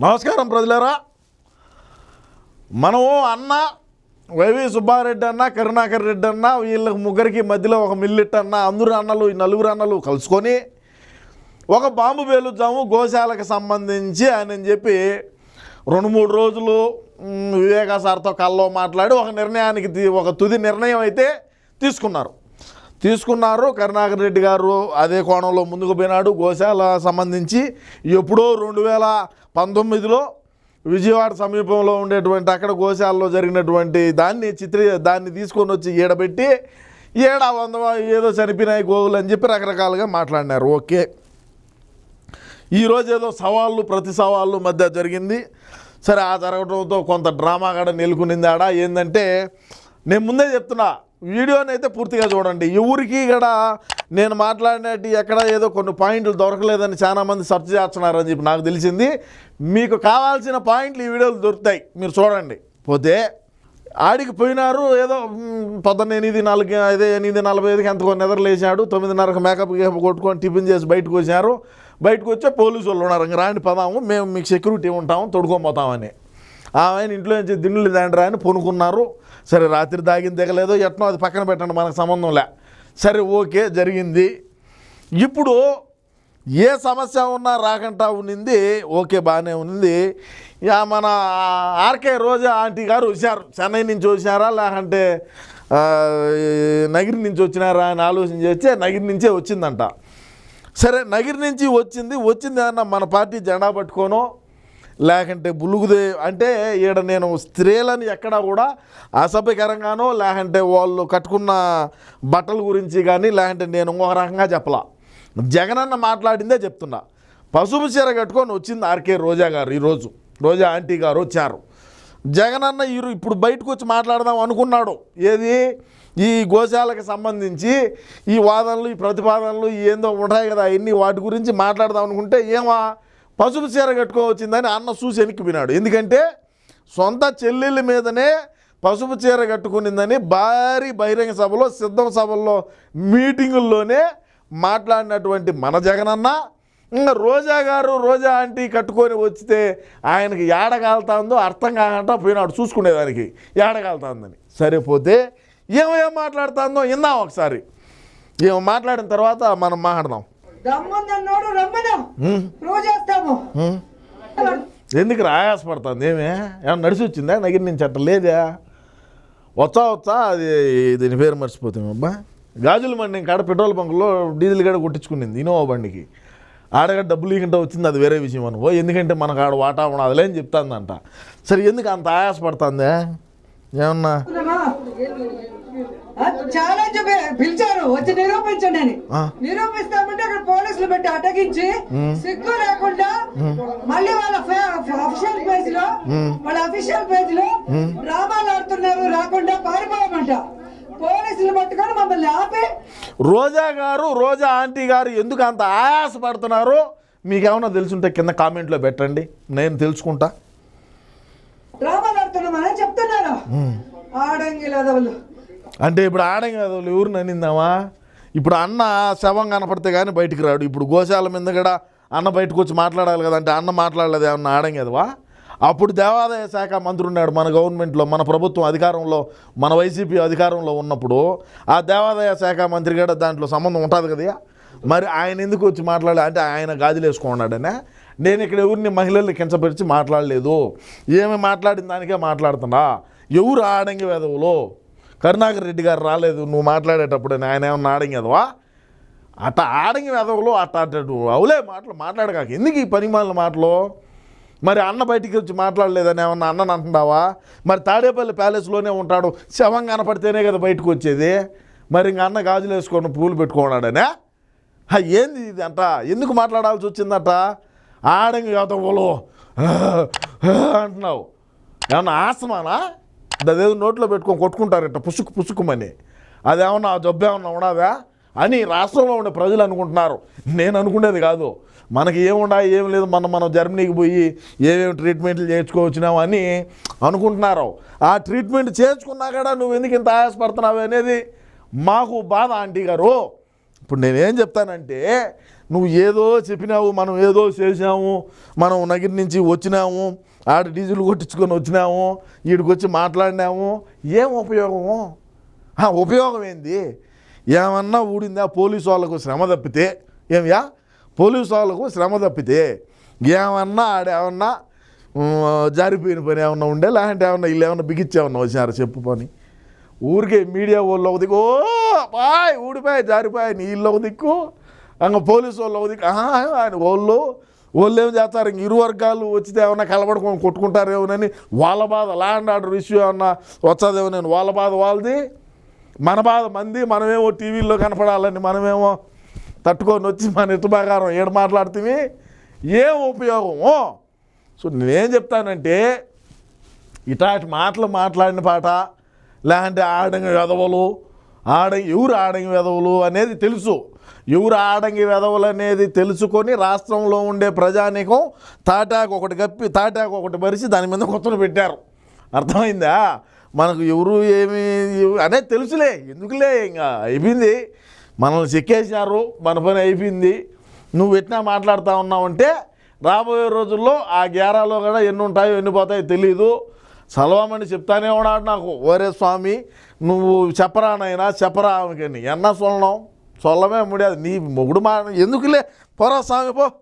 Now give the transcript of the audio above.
నమస్కారం ప్రజలారా. మనము అన్న వైవి సుబ్బారెడ్డి అన్న, కరుణాకర్ రెడ్డి అన్న, వీళ్ళకి ముగ్గురికి మధ్యలో ఒక మిల్లిట్ అన్న, అందరూ అన్నలు, ఈ నలుగురు అన్నలు కలుసుకొని ఒక బాంబు పేలుద్దాము గోశాలకు సంబంధించి అని చెప్పి 2-3 రోజులు వివేకా సార్తో కల్లో మాట్లాడి ఒక నిర్ణయానికి ఒక తుది నిర్ణయం అయితే తీసుకున్నారు. కరుణాకర్ రెడ్డి గారు అదే కోణంలో ముందుకు పోయినాడు. గోశాల సంబంధించి ఎప్పుడో 2019లో విజయవాడ సమీపంలో ఉండేటువంటి అక్కడ గోశాలలో జరిగినటువంటి దాన్ని తీసుకొని వచ్చి ఈడబెట్టి ఏదో చనిపోయినాయి గోవులు అని చెప్పి రకరకాలుగా మాట్లాడినారు. ఓకే, ఈరోజు ఏదో ప్రతి సవాళ్ళు మధ్య జరిగింది. సరే, ఆ జరగడంతో కొంత డ్రామా కూడా నెలకొనింది. ఏంటంటే నేను ముందే చెప్తున్నా, వీడియోని అయితే పూర్తిగా చూడండి. ఎవరికి కూడా నేను మాట్లాడినట్టు ఎక్కడ ఏదో కొన్ని పాయింట్లు దొరకలేదని చాలామంది సెర్చ్ చేస్తున్నారని చెప్పి నాకు తెలిసింది. మీకు కావాల్సిన పాయింట్లు ఈ వీడియోలు దొరుకుతాయి, మీరు చూడండి. పోతే ఆడికి పోయినారు, ఏదో 8:45కి ఎంతకో నిద్రలేసాడు. 9:30కి మేకప్ కొట్టుకొని టిఫిన్ చేసి బయటకు వచ్చారు. బయటకు వచ్చే పోలీసు వాళ్ళు ఉన్నారు, ఇంక రాండి పదాము, మేము మీకు సెక్యూరిటీ ఉంటాము, తొడుకోపోతామని. ఆయన ఇంట్లో నుంచి దిండ్లు దండరా అని పొనుకున్నారు. సరే, రాత్రి దాగింది దిగలేదు, ఎట్నో అది పక్కన పెట్టండి, మనకు సంబంధంలే. సరే, ఓకే, జరిగింది. ఇప్పుడు ఏ సమస్య ఉన్నా రాకుండా ఉన్నింది, ఓకే, బాగానే ఉన్నింది. మన ఆర్కే రోజా ఆంటీ గారు వచ్చారు. చెన్నై నుంచి వచ్చారా లేకంటే నగిరి నుంచి వచ్చినారా అని ఆలోచన చేస్తే నగిరి నుంచే వచ్చిందంట. సరే, నగిరి నుంచి వచ్చింది అన్న మన పార్టీ జెండా పట్టుకోనో లేకంటే బులుగుదే అంటే ఈడ నేను స్త్రీలని ఎక్కడా కూడా అసభ్యకరంగానో లేకంటే వాళ్ళు కట్టుకున్న బట్టల గురించి కానీ లేకంటే నేను ఇంకొక రకంగా చెప్పలా. జగనన్న మాట్లాడిందే చెప్తున్నా. పసుపు చీర కట్టుకొని వచ్చింది ఆర్కే రోజా గారు. ఈరోజు రోజా ఆంటీ గారు వచ్చారు. జగనన్న ఇప్పుడు బయటకు వచ్చి మాట్లాడదాం అనుకున్నాడు. ఏది, ఈ గోశాలకు సంబంధించి ఈ వాదనలు, ఈ ప్రతిపాదనలు ఏందో ఉంటాయి కదా, అవన్నీ వాటి గురించి మాట్లాడదాం అనుకుంటే పసుపు చీర కట్టుకోవచ్చిందని అన్న చూసి వెనక్కిపోయినాడు. ఎందుకంటే సొంత చెల్లెళ్ళ మీదనే పసుపు చీర కట్టుకునిందని భారీ బహిరంగ సభలో, సిద్ధం సభల్లో, మీటింగుల్లోనే మాట్లాడినటువంటి మన జగనన్న ఇంకా రోజా ఆంటీ కట్టుకొని వచ్చితే ఆయనకి ఏడగాలుతుందో అర్థం కాకుండా పోయినాడు చూసుకునేదానికి, ఏడగాలుతుందని. సరిపోతే ఏం మాట్లాడుతుందో విందాం ఒకసారి. ఏమో మాట్లాడిన తర్వాత మనం మాట్లాడదాం. ఎందుకు ఆయాసపడుతుంది? ఏమన్నా నడిచి వచ్చిందా నగిరి నుంచి? అట్ట లేదా, వచ్చా అది దీని పేరు మర్చిపోతాం అబ్బా. గాజుల బండి కాడ పెట్రోల్ బంకులో డీజిల్ గడ కొట్టించుకునింది ఇన్నోవా బండికి. ఆడగడ డబ్బులు ఇకంటే వచ్చింది, అది వేరే విషయం అనుకో. ఎందుకంటే మనకు ఆడ వాటా ఉండదులే అని చెప్తాందంట. సరే, ఎందుకు అంత ఆయాసపడుతుందే? ఏమన్నా ఛాలెంజ్ పిలిచారు, వచ్చి నిరూపించండి అని. నిరూపిస్తామంటే అక్కడ పోలీసులు పెట్టి అటగించి సిగ్గు లేకుండా మళ్ళీ వాళ్ళ అఫీషియల్ పేజ్ లో డ్రామాలు ఆడుతున్నారు, రాకుండా పారిపోయామంట. పోలీసులు పట్టుకొని మమ్మల్ని ఆపి రోజా ఆంటీ గారు ఎందుకు అంత ఆయాసపడుతున్నారు మీకేమన్నా తెలుసుంటే కింద కామెంట్లో పెట్టండి, నేను తెలుసుకుంటా. డ్రామాలు ఆడుతున్నామని చెప్తున్నారు ఆడంగి లేదవాళ్ళు. అంటే ఇప్పుడు ఆడంగి లేదవాళ్ళు ఎవరిని అనిందామా? ఇప్పుడు అన్న శవం కనపడితే కానీ బయటికి రాడు. ఇప్పుడు గోశాల మీద కూడా అన్న బయటకు వచ్చి మాట్లాడాలి కదంటే అన్న మాట్లాడలేదు, ఏమన్నా ఆడంగేదవా? అప్పుడు దేవాదాయ శాఖ మంత్రి ఉన్నాడు మన గవర్నమెంట్లో, మన ప్రభుత్వం అధికారంలో, మన వైసీపీ అధికారంలో ఉన్నప్పుడు ఆ దేవాదాయ శాఖ మంత్రి కూడా దాంట్లో సంబంధం ఉంటుంది కదా. మరి ఆయన ఎందుకు వచ్చి మాట్లాడాలి అంటే ఆయన గాజులు వేసుకున్నాడనే. నేను ఇక్కడ ఎవరిని మహిళల్ని కించపరిచి మాట్లాడలేదు, ఏమి మాట్లాడిన దానికే మాట్లాడుతున్నా. ఎవరు ఆడంగి వెదవులో? కరుణాకర్ రెడ్డి గారు రాలేదు నువ్వు మాట్లాడేటప్పుడు, ఆయన ఏమన్నా ఆడంగి వెదవా? అట్ట ఆడంగి వెదవులు అట్ట అవులే మాట్లాడకాక ఎందుకు ఈ పనిమాలిన మాటలు? మరి అన్న బయటికి వచ్చి మాట్లాడలేదని ఏమన్నా అన్నని అంటున్నావా? మరి తాడేపల్లి ప్యాలెస్లోనే ఉంటాడు, శవం కనపడితేనే కదా బయటకు వచ్చేది. మరి ఇంక అన్న గాజులు వేసుకొని పూలు పెట్టుకున్నాడనే. ఏంది ఇది అంట? ఎందుకు మాట్లాడాల్సి వచ్చిందట? ఆడంగి వెదవులు అంటున్నావు, ఏమన్నా ఆసమానా? అదేదో నోట్లో పెట్టుకొని కొట్టుకుంటారట పుసుకుమని. అదేమన్నా జబ్బు ఏమన్నా ఉండదా అని రాష్ట్రంలో ఉండే ప్రజలు అనుకుంటున్నారు. నేను అనుకునేది కాదు. మనకి ఏముండా ఏం లేదు, మనం జర్మనీకి పోయి ఏమేమి ట్రీట్మెంట్లు చేయించుకోవచ్చినావు అని అనుకుంటున్నారు. ఆ ట్రీట్మెంట్ చేయించుకున్నా కూడా నువ్వు ఎందుకు ఇంత ఆయాసపడుతున్నావు అనేది మాకు బాధ ఆంటీ గారు. ఇప్పుడు నేనేం చెప్తానంటే నువ్వు ఏదో చెప్పినావు, మనం ఏదో చేసాము, మనం నగిరి నుంచి వచ్చినాము, ఆడ డీజిల్ కొట్టించుకొని వచ్చినాము, వీడికి వచ్చి మాట్లాడినాము, ఏం ఉపయోగము? ఉపయోగం ఏంది? ఏమన్నా ఊడిందా? పోలీసు వాళ్ళకు శ్రమ తప్పితే ఏమయ్యా? పోలీసు వాళ్ళకు శ్రమ తప్పితే ఏమన్నా ఆడేమన్నా జారిపోయిన పని ఏమన్నా ఉండే, లేదంటే ఏమన్నా వీళ్ళు ఏమన్నా బిగించేమన్నా వచ్చినారు చెప్పు పని. ఊరికే మీడియా వాళ్ళు ఒక దిక్కు బాయ్ ఊడిపోయి జారిపోయి నీళ్ళు ఒక దిక్కు, అంగ పోలీసు వాళ్ళు ఒక దిక్కు ఆయన వాళ్ళు ఏం చేస్తారు, ఇంక ఇరు వర్గాలు వచ్చితే ఏమన్నా కలబడుకొని కొట్టుకుంటారేమోనని వాళ్ళ బాధ, ల్యాండ్ ఆర్డర్ ఇష్యూ ఏమన్నా వచ్చేదేమోనని వాళ్ళ బాధ వాళ్ళది, మన బాధ మంది. మనమేమో టీవీల్లో కనపడాలని మనమేమో తట్టుకొని వచ్చి మన ఇటు ప్రకారం ఏడు మాట్లాడుతుంది, ఏం ఉపయోగము? సో నేనేం చెప్తానంటే, ఇటాటి మాటలు మాట్లాడిన పాట, లేదంటే ఆడంగి వెధవలు, ఎవరు ఆడంగి వెధవలు అనేది తెలుసు. ఎవరు ఆడంగి వెధవలు అనేది తెలుసుకొని రాష్ట్రంలో ఉండే ప్రజానీకం తాటాకు ఒకటి కప్పి తాటాకు ఒకటి పరిచి దాని మీద కొత్తలు పెట్టారు. అర్థమైందా? మనకు ఎవరు ఏమి అనేది తెలుసులే, ఎందుకులే, ఇంకా అయిపోయింది, మనల్ని చెక్కేసినారు, మన పని అయిపోయింది. నువ్వు ఎట్లా మాట్లాడుతూ ఉన్నావంటే రాబోయే రోజుల్లో ఆ గేరాలో కూడా ఎన్ని ఉంటాయో ఎన్ని పోతాయో తెలీదు. సలవామని చెప్తానే ఉన్నాడు నాకు, ఓరే స్వామి నువ్వు చెప్పరా నాయనా, చెప్పరా ఆమెకని. ఎన్నా సొల్లమే ముడియాది నీ మొగుడు ఎందుకులే, పోరా స్వామి పో.